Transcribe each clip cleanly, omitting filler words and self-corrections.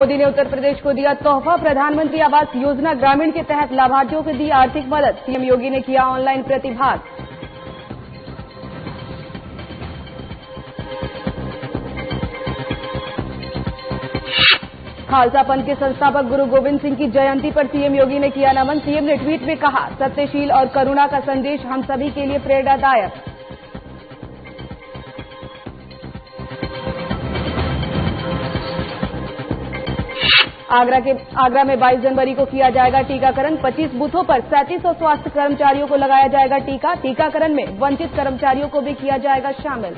मोदी ने उत्तर प्रदेश को दिया तोहफा। प्रधानमंत्री आवास योजना ग्रामीण के तहत लाभार्थियों को दी आर्थिक मदद। सीएम योगी ने किया ऑनलाइन प्रतिभाग। खालसा पंथ के संस्थापक गुरु गोविंद सिंह की जयंती पर सीएम योगी ने किया नमन। सीएम ने ट्वीट में कहा, सत्यशील और करुणा का संदेश हम सभी के लिए प्रेरणादायक। आगरा में 22 जनवरी को किया जाएगा टीकाकरण। 25 बूथों पर 3700 स्वास्थ्य कर्मचारियों को लगाया जाएगा टीका। टीकाकरण में वंचित कर्मचारियों को भी किया जाएगा शामिल।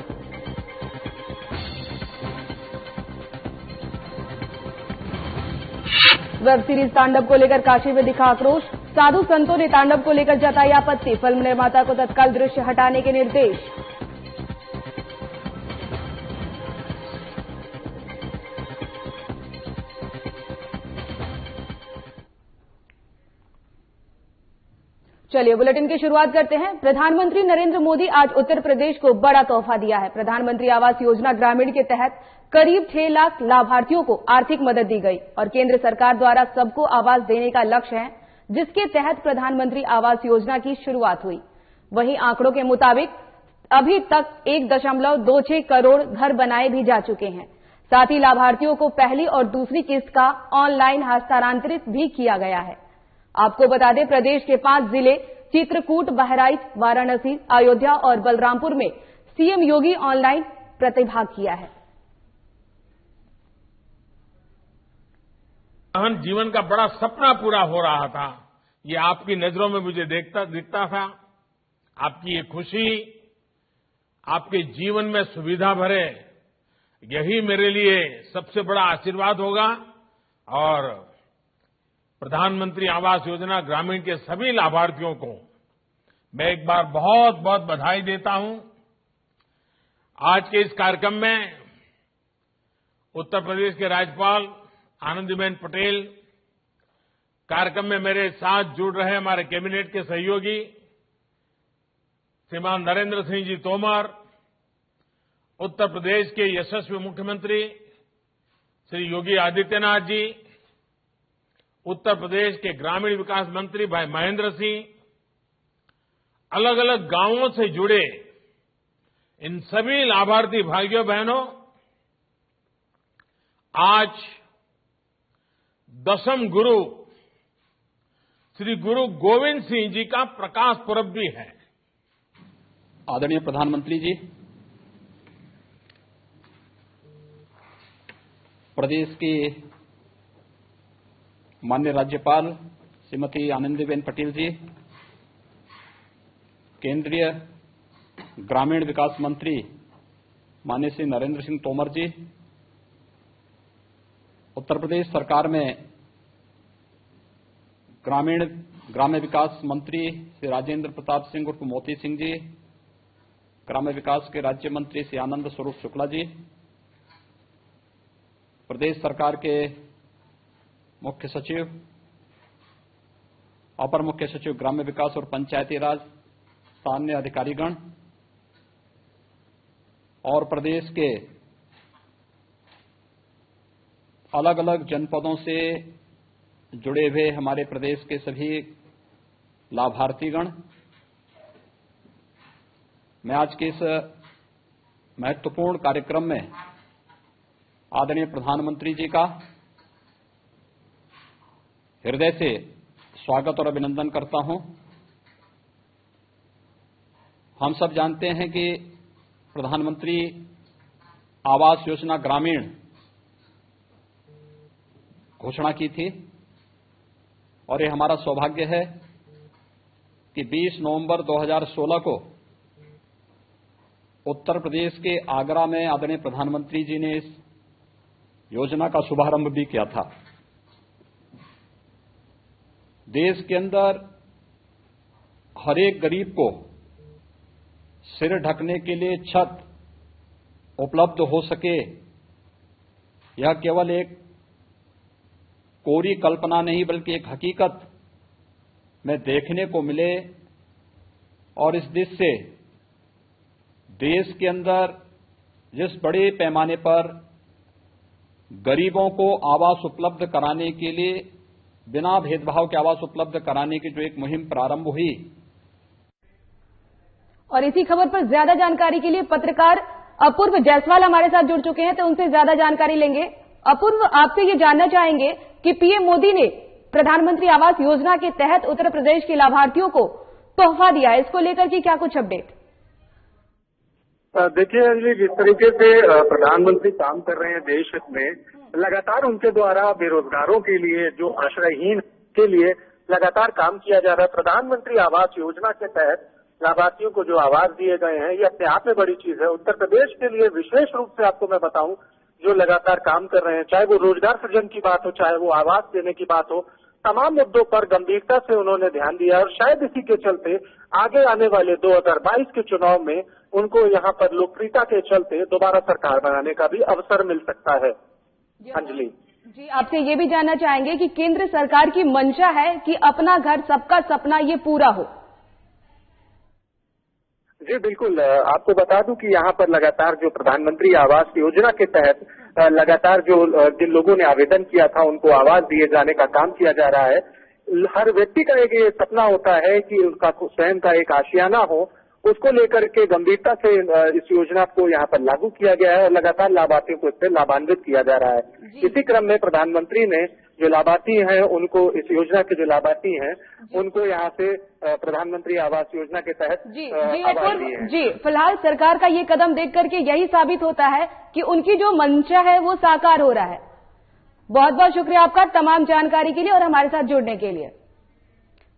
वेब सीरीज तांडव को लेकर काशी में दिखा आक्रोश। साधु संतों ने तांडव को लेकर जताई आपत्ति। फिल्म निर्माता को तत्काल दृश्य हटाने के निर्देश। चलिए बुलेटिन की शुरुआत करते हैं। प्रधानमंत्री नरेंद्र मोदी आज उत्तर प्रदेश को बड़ा तोहफा दिया है। प्रधानमंत्री आवास योजना ग्रामीण के तहत करीब 6 लाख लाभार्थियों को आर्थिक मदद दी गई और केंद्र सरकार द्वारा सबको आवास देने का लक्ष्य है, जिसके तहत प्रधानमंत्री आवास योजना की शुरुआत हुई। वहीं आंकड़ों के मुताबिक अभी तक 1.26 करोड़ घर बनाए भी जा चुके हैं। साथ ही लाभार्थियों को पहली और दूसरी किस्त का ऑनलाइन हस्तांतरित भी किया गया है। आपको बता दें, प्रदेश के 5 जिले चित्रकूट, बहराइच, वाराणसी, अयोध्या और बलरामपुर में सीएम योगी ऑनलाइन प्रतिभाग किया है। जीवन का बड़ा सपना पूरा हो रहा था, ये आपकी नजरों में मुझे दिखता था। आपकी ये खुशी, आपके जीवन में सुविधा भरे, यही मेरे लिए सबसे बड़ा आशीर्वाद होगा। और प्रधानमंत्री आवास योजना ग्रामीण के सभी लाभार्थियों को मैं एक बार बहुत बहुत बधाई देता हूं। आज के इस कार्यक्रम में उत्तर प्रदेश के राज्यपाल आनंदीबेन पटेल, कार्यक्रम में मेरे साथ जुड़ रहे हमारे कैबिनेट के सहयोगी श्रीमान नरेंद्र सिंह जी तोमर, उत्तर प्रदेश के यशस्वी मुख्यमंत्री श्री योगी आदित्यनाथ जी, उत्तर प्रदेश के ग्रामीण विकास मंत्री भाई महेंद्र सिंह, अलग अलग गांवों से जुड़े इन सभी लाभार्थी भाइयों बहनों, आज दशम गुरु श्री गुरु गोविंद सिंह जी का प्रकाश पर्व भी है। आदरणीय प्रधानमंत्री जी, प्रदेश की माननीय राज्यपाल श्रीमती आनंदीबेन पटेल जी, केंद्रीय ग्रामीण विकास मंत्री माननीय श्री नरेंद्र सिंह तोमर जी, उत्तर प्रदेश सरकार में ग्राम्य विकास मंत्री श्री राजेंद्र प्रताप सिंह उर्फ मोती सिंह जी, ग्राम्य विकास के राज्य मंत्री श्री आनंद स्वरूप शुक्ला जी, प्रदेश सरकार के मुख्य सचिव, अपर मुख्य सचिव ग्राम्य विकास और पंचायती राज, स्थानीय अधिकारीगण और प्रदेश के अलग अलग जनपदों से जुड़े हुए हमारे प्रदेश के सभी लाभार्थीगण, मैं आज के इस महत्वपूर्ण कार्यक्रम में आदरणीय प्रधानमंत्री जी का हृदय से स्वागत और अभिनंदन करता हूं। हम सब जानते हैं कि प्रधानमंत्री आवास योजना ग्रामीण घोषणा की थी और ये हमारा सौभाग्य है कि 20 नवंबर 2016 को उत्तर प्रदेश के आगरा में आदरणीय प्रधानमंत्री जी ने इस योजना का शुभारंभ भी किया था। देश के अंदर हर एक गरीब को सिर ढकने के लिए छत उपलब्ध हो सके, यह केवल एक कोरी कल्पना नहीं बल्कि एक हकीकत में देखने को मिले। और इस दिश से देश के अंदर जिस बड़े पैमाने पर गरीबों को आवास उपलब्ध कराने के लिए बिना भेदभाव के आवास उपलब्ध कराने की जो एक मुहिम प्रारंभ हुई। और इसी खबर पर ज्यादा जानकारी के लिए पत्रकार अपूर्व जायसवाल हमारे साथ जुड़ चुके हैं, तो उनसे ज्यादा जानकारी लेंगे। अपूर्व, आपसे ये जानना चाहेंगे कि पीएम मोदी ने प्रधानमंत्री आवास योजना के तहत उत्तर प्रदेश के लाभार्थियों को तोहफा दिया है, इसको लेकर के क्या कुछ अपडेट? देखिए अंजलि, जिस तरीके से प्रधानमंत्री काम कर रहे हैं देश हित में, लगातार उनके द्वारा बेरोजगारों के लिए, जो आश्रयहीन के लिए लगातार काम किया जा रहा है। प्रधानमंत्री आवास योजना के तहत लाभार्थियों को जो आवास दिए गए हैं, ये अपने आप में बड़ी चीज है। उत्तर प्रदेश के लिए विशेष रूप से आपको मैं बताऊं, जो लगातार काम कर रहे हैं, चाहे वो रोजगार सृजन की बात हो, चाहे वो आवास देने की बात हो, तमाम मुद्दों पर गंभीरता से उन्होंने ध्यान दिया और शायद इसी के चलते आगे आने वाले 2022 के चुनाव में उनको यहाँ पर लोकप्रियता के चलते दोबारा सरकार बनाने का भी अवसर मिल सकता है। अंजलि जी, आपसे ये भी जानना चाहेंगे कि केंद्र सरकार की मंशा है कि अपना घर सबका सपना ये पूरा हो। जी बिल्कुल, आपको बता दूं कि यहाँ पर लगातार जो प्रधानमंत्री आवास योजना के तहत लगातार जो जिन लोगों ने आवेदन किया था उनको आवास दिए जाने का काम किया जा रहा है। हर व्यक्ति का एक ये सपना होता है कि उनका स्वयं का एक आशियाना हो, उसको लेकर के गंभीरता से इस योजना को यहाँ पर लागू किया गया है और लगातार लाभार्थियों को इससे लाभान्वित किया जा रहा है। इसी क्रम में प्रधानमंत्री ने जो लाभार्थी हैं उनको, इस योजना के जो लाभार्थी हैं उनको यहाँ से प्रधानमंत्री आवास योजना के तहत आवास दिए हैं। जी, फिलहाल सरकार का ये कदम देख करके यही साबित होता है कि उनकी जो मंशा है वो साकार हो रहा है। बहुत बहुत शुक्रिया आपका तमाम जानकारी के लिए और हमारे साथ जुड़ने के लिए।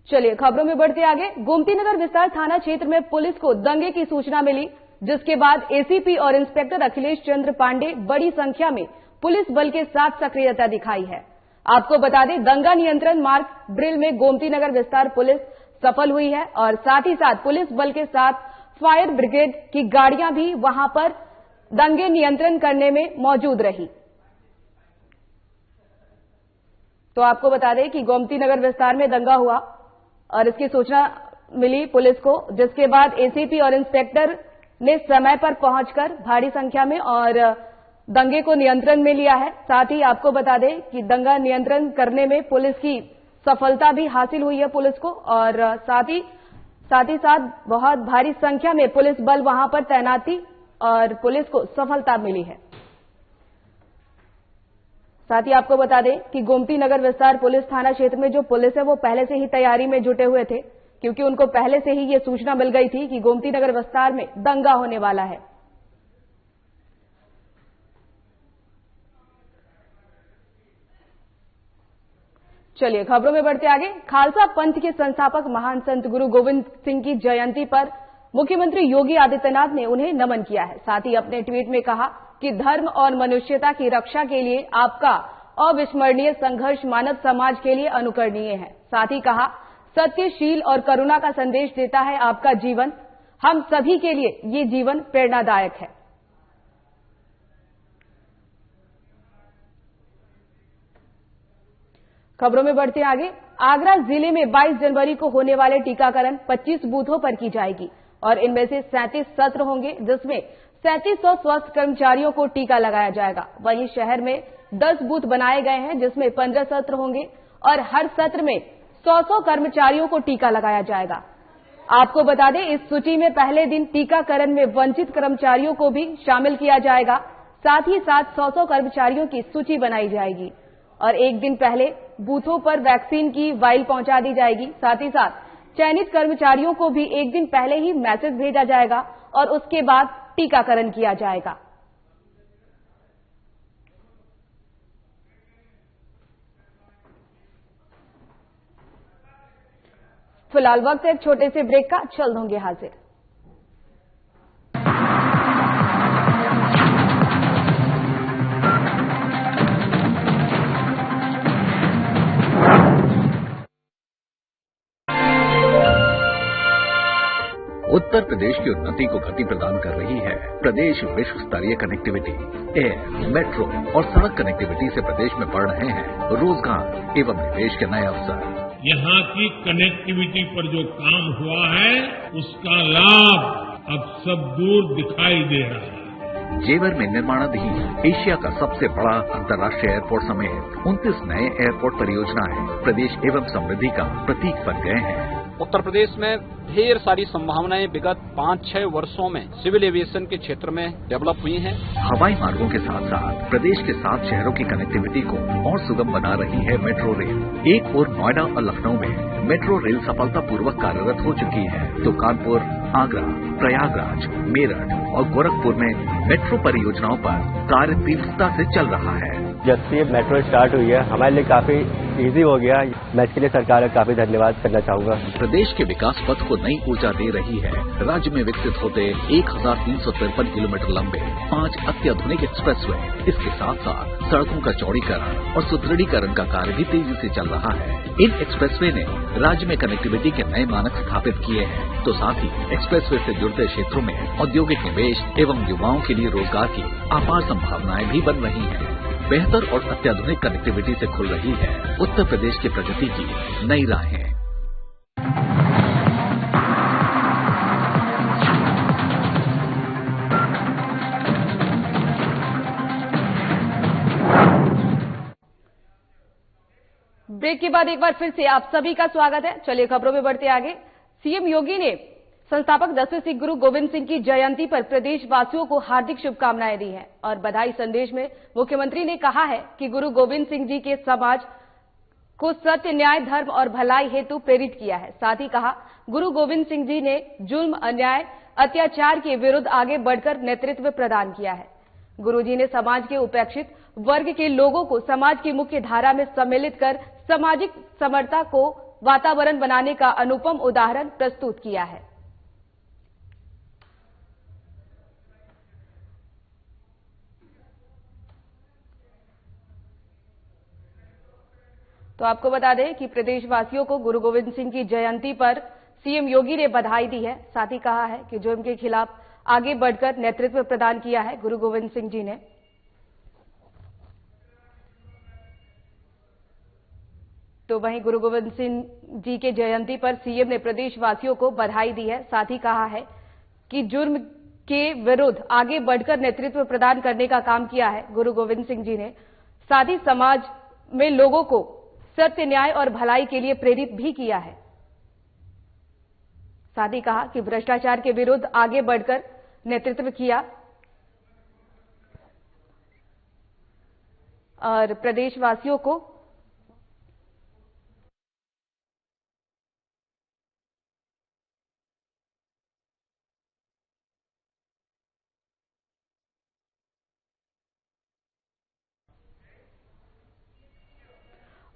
चलिए खबरों में बढ़ते आगे। गोमती नगर विस्तार थाना क्षेत्र में पुलिस को दंगे की सूचना मिली, जिसके बाद एसीपी और इंस्पेक्टर अखिलेश चंद्र पांडे बड़ी संख्या में पुलिस बल के साथ सक्रियता दिखाई है। आपको बता दें, दंगा नियंत्रण मार्ग ड्रिल में गोमती नगर विस्तार पुलिस सफल हुई है और साथ ही साथ पुलिस बल के साथ फायर ब्रिगेड की गाड़ियां भी वहां पर दंगे नियंत्रण करने में मौजूद रही। तो आपको बता दें कि गोमती नगर विस्तार में दंगा हुआ और इसकी सूचना मिली पुलिस को, जिसके बाद एसीपी और इंस्पेक्टर ने समय पर पहुंचकर भारी संख्या में और दंगे को नियंत्रण में लिया है। साथ ही आपको बता दें कि दंगा नियंत्रण करने में पुलिस की सफलता भी हासिल हुई है पुलिस को, और साथ ही बहुत भारी संख्या में पुलिस बल वहां पर तैनाती और पुलिस को सफलता मिली है। साथ ही आपको बता दें कि गोमती नगर विस्तार पुलिस थाना क्षेत्र में जो पुलिस है वो पहले से ही तैयारी में जुटे हुए थे, क्योंकि उनको पहले से ही ये सूचना मिल गई थी कि गोमती नगर विस्तार में दंगा होने वाला है। चलिए खबरों में बढ़ते आगे। खालसा पंथ के संस्थापक महान संत गुरु गोविंद सिंह की जयंती पर मुख्यमंत्री योगी आदित्यनाथ ने उन्हें नमन किया है। साथ ही अपने ट्वीट में कहा कि धर्म और मनुष्यता की रक्षा के लिए आपका अविस्मरणीय संघर्ष मानव समाज के लिए अनुकरणीय है। साथ ही कहा, सत्यशील और करुणा का संदेश देता है आपका जीवन, हम सभी के लिए ये जीवन प्रेरणादायक है। खबरों में बढ़ते आगे। आगरा जिले में 22 जनवरी को होने वाले टीकाकरण 25 बूथों पर की जाएगी और इनमें से 37 सत्र होंगे, जिसमें 3700 स्वास्थ्य कर्मचारियों को टीका लगाया जाएगा। वहीं शहर में 10 बूथ बनाए गए हैं, जिसमें 15 सत्र होंगे और हर सत्र में 100 कर्मचारियों को टीका लगाया जाएगा। आपको बता दें, इस सूची में पहले दिन टीकाकरण में वंचित कर्मचारियों को भी शामिल किया जाएगा। साथ ही साथ 100 कर्मचारियों की सूची बनाई जाएगी और एक दिन पहले बूथों पर वैक्सीन की वाइल पहुंचा दी जाएगी। साथ ही साथ चयनित कर्मचारियों को भी एक दिन पहले ही मैसेज भेजा जाएगा और उसके बाद टीकाकरण किया जाएगा। फिलहाल वक्त एक छोटे से ब्रेक का, जल्द होंगे हाजिर। उत्तर प्रदेश की उन्नति को गति प्रदान कर रही है प्रदेश विश्व स्तरीय कनेक्टिविटी। एयर, मेट्रो और सड़क कनेक्टिविटी से प्रदेश में बढ़ रहे हैं रोजगार एवं निवेश के नए अवसर। यहाँ की कनेक्टिविटी पर जो काम हुआ है, उसका लाभ अब सब दूर दिखाई दे रहा है। जेवर में निर्माणाधीन एशिया का सबसे बड़ा अंतर्राष्ट्रीय एयरपोर्ट समेत 29 नए एयरपोर्ट परियोजनाएं प्रदेश एवं समृद्धि का प्रतीक बन गए हैं। उत्तर प्रदेश में ढेर सारी संभावनाएं विगत 5-6 वर्षों में सिविल एविएशन के क्षेत्र में डेवलप हुई हैं। हवाई मार्गों के साथ साथ प्रदेश के 7 शहरों की कनेक्टिविटी को और सुगम बना रही है मेट्रो रेल। एक ओर नोएडा और लखनऊ में मेट्रो रेल सफलतापूर्वक कार्यरत हो चुकी है, तो कानपुर, आगरा, प्रयागराज, मेरठ और गोरखपुर में मेट्रो परियोजनाओं पर कार्य तीव्रता से चल रहा है। जब से ये मेट्रो स्टार्ट हुई है हमारे लिए काफी इजी हो गया। मैं इसके लिए सरकार का काफी धन्यवाद करना चाहूंगा। प्रदेश के विकास पथ को नई ऊर्जा दे रही है। राज्य में विकसित होते 1353 किलोमीटर लंबे 5 अत्याधुनिक एक्सप्रेसवे। इसके साथ साथ सड़कों का चौड़ीकरण और सुदृढ़ीकरण का कार्य भी तेजी से चल रहा है। इन एक्सप्रेसवे ने राज्य में कनेक्टिविटी के नए मानक स्थापित किए हैं, तो साथ ही एक्सप्रेसवे से जुड़ते क्षेत्रों में औद्योगिक निवेश एवं युवाओं के लिए रोजगार की अपार संभावनाएं भी बन रही हैं। बेहतर और अत्याधुनिक कनेक्टिविटी से खुल रही है उत्तर प्रदेश की प्रगति की नई राहें। ब्रेक के बाद एक बार फिर से आप सभी का स्वागत है। चलिए खबरों में बढ़ते आगे। सीएम योगी ने संस्थापक 10वें सिख गुरु गोविंद सिंह की जयंती पर प्रदेशवासियों को हार्दिक शुभकामनाएं दी हैं और बधाई संदेश में मुख्यमंत्री ने कहा है कि गुरु गोविंद सिंह जी के समाज को सत्य, न्याय, धर्म और भलाई हेतु प्रेरित किया है। साथ ही कहा, गुरु गोविंद सिंह जी ने जुल्म, अन्याय, अत्याचार के विरुद्ध आगे बढ़कर नेतृत्व प्रदान किया है। गुरुजी ने समाज के उपेक्षित वर्ग के लोगों को समाज की मुख्य धारा में सम्मिलित कर सामाजिक समरसता को वातावरण बनाने का अनुपम उदाहरण प्रस्तुत किया है। तो आपको बता दें कि प्रदेशवासियों को गुरु गोविंद सिंह की जयंती पर सीएम योगी ने बधाई दी है। साथ ही कहा है कि जुर्म के खिलाफ आगे बढ़कर नेतृत्व प्रदान किया है गुरु गोविंद सिंह जी ने। तो वहीं गुरु गोविंद सिंह जी के जयंती पर सीएम ने प्रदेशवासियों को बधाई दी है। साथ ही कहा है कि जुर्म के विरुद्ध आगे बढ़कर नेतृत्व प्रदान करने का काम किया है गुरु गोविंद सिंह जी ने। साथ ही समाज में लोगों को सत्य, न्याय और भलाई के लिए प्रेरित भी किया है। साथ ही कहा कि भ्रष्टाचार के विरुद्ध आगे बढ़कर नेतृत्व किया और प्रदेशवासियों को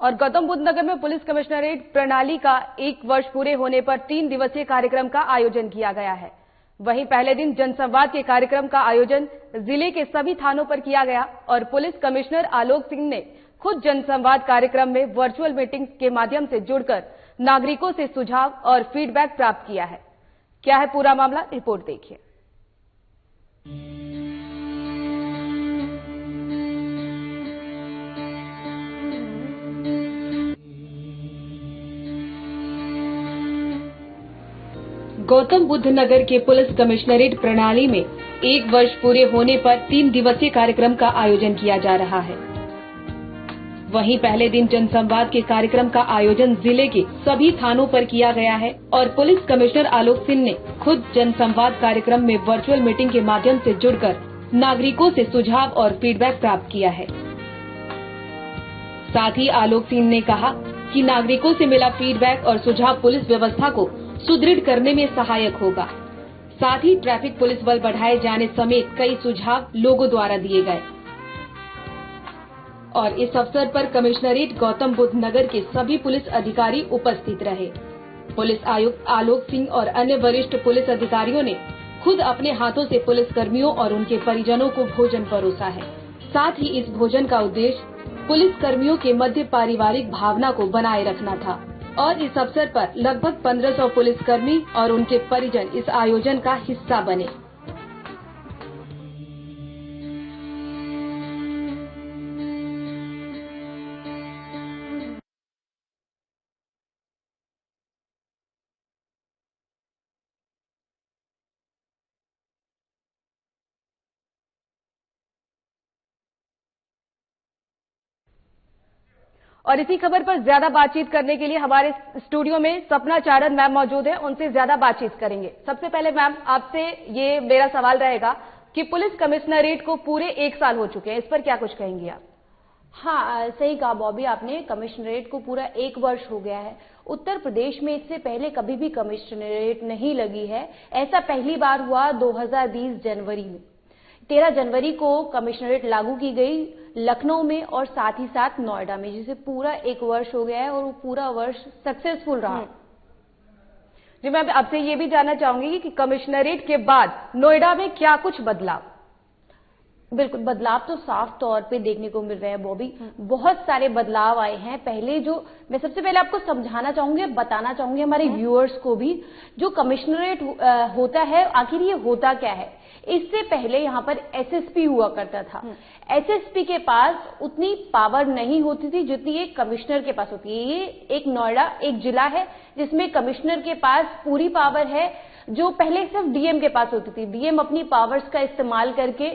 और गौतम बुद्ध नगर में पुलिस कमिश्नरेट प्रणाली का 1 वर्ष पूरे होने पर 3 दिवसीय कार्यक्रम का आयोजन किया गया है। वहीं पहले दिन जनसंवाद के कार्यक्रम का आयोजन जिले के सभी थानों पर किया गया और पुलिस कमिश्नर आलोक सिंह ने खुद जनसंवाद कार्यक्रम में वर्चुअल मीटिंग के माध्यम से जुड़कर नागरिकों से सुझाव और फीडबैक प्राप्त किया है। क्या है पूरा मामला, रिपोर्ट देखिए। गौतम बुद्ध नगर के पुलिस कमिश्नरेट प्रणाली में 1 वर्ष पूरे होने पर 3 दिवसीय कार्यक्रम का आयोजन किया जा रहा है। वहीं पहले दिन जनसंवाद के कार्यक्रम का आयोजन जिले के सभी थानों पर किया गया है और पुलिस कमिश्नर आलोक सिंह ने खुद जनसंवाद कार्यक्रम में वर्चुअल मीटिंग के माध्यम से जुड़कर नागरिकों से सुझाव और फीडबैक प्राप्त किया है। साथ ही आलोक सिंह ने कहा कि नागरिकों से मिला फीडबैक और सुझाव पुलिस व्यवस्था को सुदृढ़ करने में सहायक होगा। साथ ही ट्रैफिक पुलिस बल बढ़ाए जाने समेत कई सुझाव लोगों द्वारा दिए गए और इस अवसर पर कमिश्नरेट गौतम बुद्ध नगर के सभी पुलिस अधिकारी उपस्थित रहे। पुलिस आयुक्त आलोक सिंह और अन्य वरिष्ठ पुलिस अधिकारियों ने खुद अपने हाथों से पुलिस कर्मियों और उनके परिजनों को भोजन परोसा है। साथ ही इस भोजन का उद्देश्य पुलिस कर्मियों के मध्य पारिवारिक भावना को बनाए रखना था और इस अवसर पर लगभग 1500 पुलिसकर्मी और उनके परिजन इस आयोजन का हिस्सा बने। और इसी खबर पर ज्यादा बातचीत करने के लिए हमारे स्टूडियो में सपना चारण मैम मौजूद है, उनसे ज्यादा बातचीत करेंगे। सबसे पहले मैम आपसे ये मेरा सवाल रहेगा कि पुलिस कमिश्नरेट को पूरे 1 साल हो चुके हैं, इस पर क्या कुछ कहेंगी आप? हाँ, सही कहा बॉबी आपने, कमिश्नरेट को पूरा 1 वर्ष हो गया है। उत्तर प्रदेश में इससे पहले कभी भी कमिश्नरेट नहीं लगी है। ऐसा पहली बार हुआ 2020 जनवरी में। 13 जनवरी को कमिश्नरेट लागू की गई लखनऊ में और साथ ही साथ नोएडा में, जिसे पूरा 1 वर्ष हो गया है और वो पूरा वर्ष सक्सेसफुल रहा। जी, मैं आपसे ये भी जानना चाहूंगी कि कमिश्नरेट के बाद नोएडा में क्या कुछ बदलाव? बिल्कुल, बदलाव तो साफ तौर पे देखने को मिल रहे हैं बॉबी। बहुत सारे बदलाव आए हैं। पहले जो मैं सबसे पहले आपको समझाना चाहूंगी, बताना चाहूंगी हमारे व्यूअर्स को भी, जो कमिश्नरेट होता है आखिर ये होता क्या है। इससे पहले यहाँ पर एसएसपी हुआ करता था। एसएसपी के पास उतनी पावर नहीं होती थी जितनी एक कमिश्नर के पास होती है। ये एक नोएडा एक जिला है जिसमें कमिश्नर के पास पूरी पावर है, जो पहले सिर्फ डीएम के पास होती थी। डीएम अपनी पावर्स का इस्तेमाल करके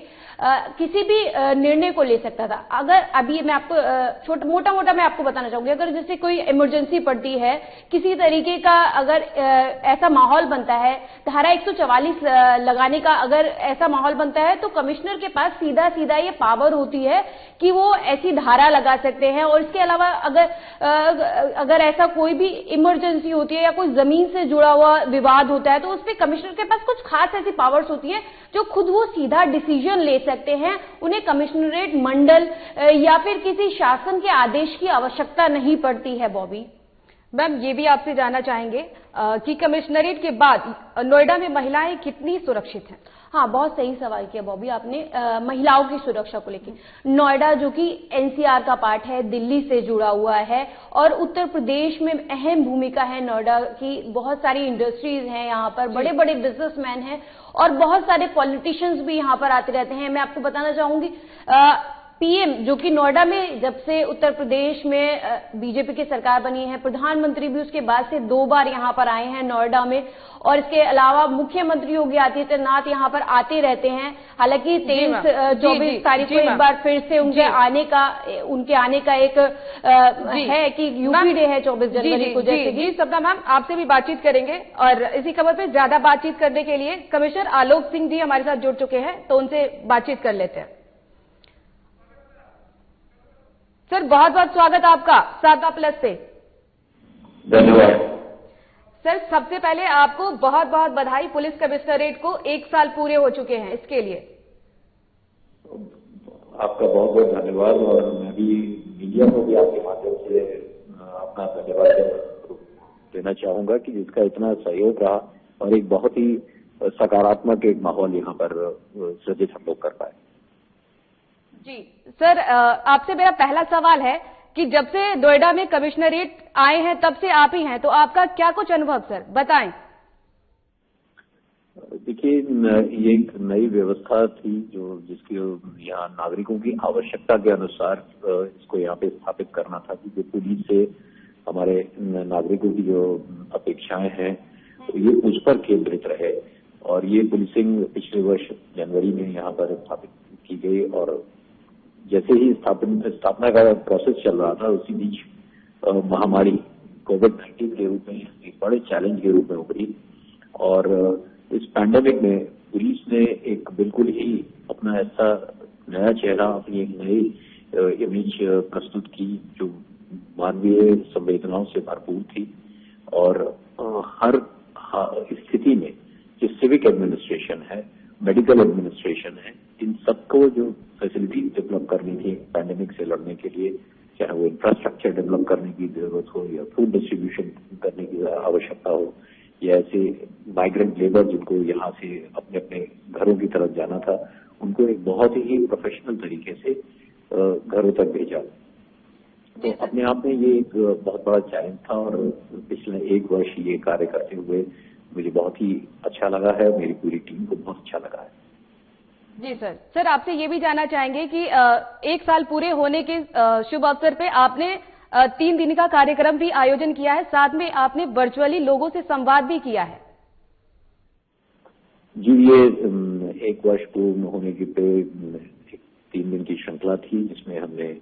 किसी भी निर्णय को ले सकता था। अगर अभी मैं आपको मोटा मैं आपको बताना चाहूंगी, अगर जैसे कोई इमरजेंसी पड़ती है, किसी तरीके का अगर ऐसा माहौल बनता है, धारा 144 लगाने का अगर ऐसा माहौल बनता है, तो कमिश्नर के पास सीधा ये पावर होती है कि वो ऐसी धारा लगा सकते हैं। और इसके अलावा अगर ऐसा कोई भी इमरजेंसी होती है या कोई जमीन से जुड़ा हुआ विवाद होता है, तो उसपे कमिश्नर के पास कुछ खास ऐसी पावर्स होती है जो खुद वो सीधा डिसीजन ले सकते हैं। उन्हें कमिश्नरेट मंडल या फिर किसी शासन के आदेश की आवश्यकता नहीं पड़ती है बॉबी। मैम ये भी आपसे जानना चाहेंगे कि कमिश्नरेट के बाद नोएडा में महिलाएं कितनी सुरक्षित हैं? हाँ, बहुत सही सवाल किया बॉबी आपने महिलाओं की सुरक्षा को लेकर। नोएडा जो कि एनसीआर का पार्ट है, दिल्ली से जुड़ा हुआ है और उत्तर प्रदेश में अहम भूमिका है नोएडा की। बहुत सारी इंडस्ट्रीज हैं यहाँ पर, बड़े बड़े बिजनेसमैन हैं और बहुत सारे पॉलिटिशियंस भी यहाँ पर आते रहते हैं। मैं आपको बताना चाहूंगी पीएम जो कि नोएडा में, जब से उत्तर प्रदेश में बीजेपी की सरकार बनी है, प्रधानमंत्री भी उसके बाद से 2 बार यहाँ पर आए हैं नोएडा में। और इसके अलावा मुख्यमंत्री योगी आदित्यनाथ यहाँ पर आते रहते हैं। हालांकि 23-24 तारीख को एक बार फिर से उनके आने का एक है कि यूपी डे है 24 जनवरी को। जैसे जी सपना मैम आपसे भी बातचीत करेंगे और इसी खबर पे ज्यादा बातचीत करने के लिए कमिश्नर आलोक सिंह जी हमारे साथ जुड़ चुके हैं, तो उनसे बातचीत कर लेते हैं। सर बहुत बहुत स्वागत आपका 7+ पे। धन्यवाद सर, सबसे पहले आपको बहुत बहुत बधाई। पुलिस कमिश्नरेट को 1 साल पूरे हो चुके हैं, इसके लिए आपका बहुत बहुत धन्यवाद। और मैं भी मीडिया को भी आपके माध्यम से अपना धन्यवाद देना चाहूंगा कि जिसका इतना सहयोग रहा और एक बहुत ही सकारात्मक एक माहौल यहाँ पर सृजित हम लोग कर पाए। जी सर, आपसे मेरा पहला सवाल है कि जब से नोएडा में कमिश्नरेट आए हैं तब से आप ही हैं, तो आपका क्या कुछ अनुभव सर बताएं। देखिए, ये एक नई व्यवस्था थी जिसकी यहाँ नागरिकों की आवश्यकता के अनुसार इसको यहाँ पे स्थापित करना था कि जो पुलिस से हमारे नागरिकों की जो अपेक्षाएं हैं तो ये उस पर केंद्रित रहे। और ये पुलिसिंग पिछले वर्ष जनवरी में यहाँ पर स्थापित की गई और जैसे ही स्थापना का प्रोसेस चल रहा था उसी बीच महामारी कोविड-19 के रूप में एक बड़े चैलेंज के रूप में उभरी। और इस पैंडेमिक में पुलिस ने एक बिल्कुल ही अपना ऐसा नया चेहरा, अपनी एक नई इमेज प्रस्तुत की जो मानवीय संवेदनाओं से भरपूर थी। और हर स्थिति में जो सिविक एडमिनिस्ट्रेशन है, मेडिकल एडमिनिस्ट्रेशन है, इन सबको जो फैसिलिटीज डेवलप करनी थी पैंडेमिक से लड़ने के लिए, चाहे वो इंफ्रास्ट्रक्चर डेवलप करने की जरूरत हो या फूड डिस्ट्रीब्यूशन करने की आवश्यकता हो या ऐसे माइग्रेंट लेबर जिनको यहाँ से अपने अपने घरों की तरफ जाना था, उनको एक बहुत ही प्रोफेशनल तरीके से घरों तक भेजा। तो अपने आप में ये एक बहुत बड़ा चैलेंज था और पिछले 1 वर्ष ये कार्य करते हुए मुझे बहुत ही अच्छा लगा है, मेरी पूरी टीम को बहुत अच्छा लगा है। जी सर, आपसे ये भी जानना चाहेंगे कि 1 साल पूरे होने के शुभ अवसर पे आपने 3 दिन का कार्यक्रम भी आयोजन किया है, साथ में आपने वर्चुअली लोगों से संवाद भी किया है। जी, ये 1 वर्ष पूर्ण होने की 3 दिन की श्रृंखला थी जिसमें हमने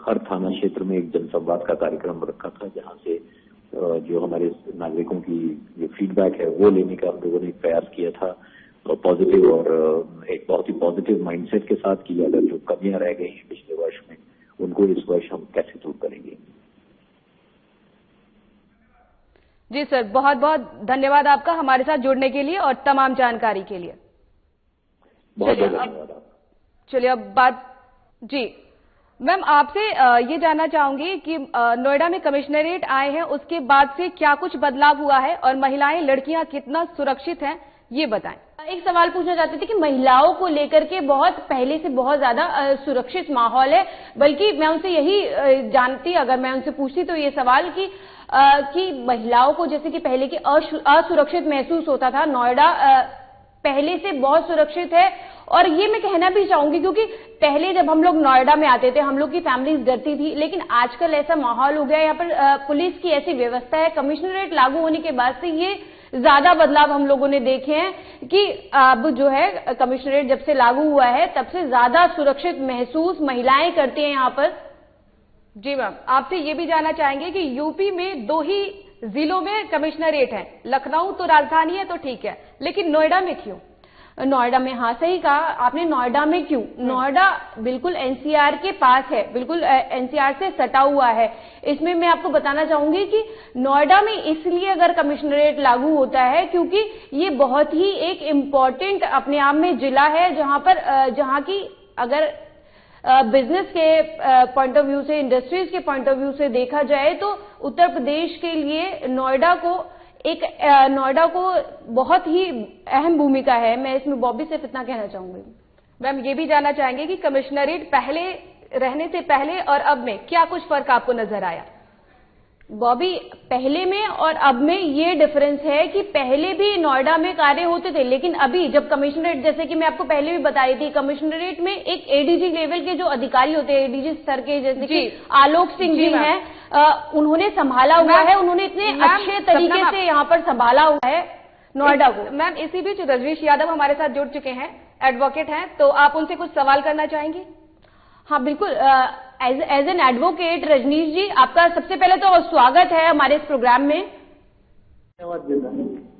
हर थाना क्षेत्र में एक जनसंवाद का कार्यक्रम रखा था, जहां से जो हमारे नागरिकों की जो फीडबैक है वो लेने का हम लोगों ने एक प्रयास किया था, पॉजिटिव और एक बहुत ही पॉजिटिव माइंडसेट के साथ कि अगर जो कमियां रह गई हैं पिछले वर्ष में उनको इस वर्ष हम कैसे दूर करेंगे। जी सर, बहुत बहुत धन्यवाद आपका हमारे साथ जुड़ने के लिए और तमाम जानकारी के लिए। बहुत बहुत धन्यवाद। चलिए अब बात जी मैम आपसे ये जानना चाहूंगी कि नोएडा में कमिश्नरेट आए हैं, उसके बाद से क्या कुछ बदलाव हुआ है और महिलाएं लड़कियां कितना सुरक्षित हैं, ये बताएं। एक सवाल पूछना चाहती थी कि महिलाओं को लेकर के बहुत पहले से बहुत ज्यादा सुरक्षित माहौल है, बल्कि मैं उनसे यही जानती, अगर मैं उनसे पूछती तो ये सवाल कि महिलाओं को जैसे कि पहले की असुरक्षित महसूस होता था, नोएडा पहले से बहुत सुरक्षित है। और ये मैं कहना भी चाहूंगी क्योंकि पहले जब हम लोग नोएडा में आते थे हम लोग की फैमिलीज डरती थी, लेकिन आजकल ऐसा माहौल हो गया, यहाँ पर पुलिस की ऐसी व्यवस्था है, कमिश्नरेट लागू होने के बाद से ये ज्यादा बदलाव हम लोगों ने देखे हैं कि अब जो है कमिश्नरेट जब से लागू हुआ है तब से ज्यादा सुरक्षित महसूस महिलाएं करती हैं यहाँ पर। जी मैम, आपसे ये भी जानना चाहेंगे कि यूपी में 2 ही जिलों में कमिश्नरेट है, लखनऊ तो राजधानी है तो ठीक है, लेकिन नोएडा में क्यों? नोएडा में, हाँ सही कहा आपने, नोएडा में क्यों? नोएडा बिल्कुल एनसीआर के पास है, बिल्कुल एनसीआर से सटा हुआ है। इसमें मैं आपको बताना चाहूंगी कि नोएडा में इसलिए अगर कमिश्नरेट लागू होता है क्योंकि ये बहुत ही एक इम्पोर्टेंट अपने आप में जिला है, जहां की अगर बिजनेस के पॉइंट ऑफ व्यू से, इंडस्ट्रीज के पॉइंट ऑफ व्यू से देखा जाए तो उत्तर प्रदेश के लिए नोएडा को बहुत ही अहम भूमिका है। मैं इसमें बॉबी से इतना कहना चाहूंगी। मैम ये भी जानना चाहेंगे कि कमिश्नरेट पहले रहने से पहले और अब में क्या कुछ फर्क आपको नजर आया? बॉबी, पहले में और अब में ये डिफरेंस है कि पहले भी नोएडा में कार्य होते थे, लेकिन अभी जब कमिश्नरेट, जैसे कि मैं आपको पहले भी बताई थी, कमिश्नरेट में एक एडीजी लेवल के जो अधिकारी होते हैं, एडीजी स्तर के, जैसे कि आलोक सिंह जी हैं, उन्होंने संभाला हुआ है, उन्होंने इतने अच्छे तरीके से यहाँ पर संभाला हुआ है नोएडा को। मैम इसी बीच रजनीश यादव हमारे साथ जुड़ चुके हैं, एडवोकेट हैं, तो आप उनसे कुछ सवाल करना चाहेंगी? हाँ बिल्कुल, एज एन एडवोकेट रजनीश जी, आपका सबसे पहले तो स्वागत है हमारे इस प्रोग्राम में।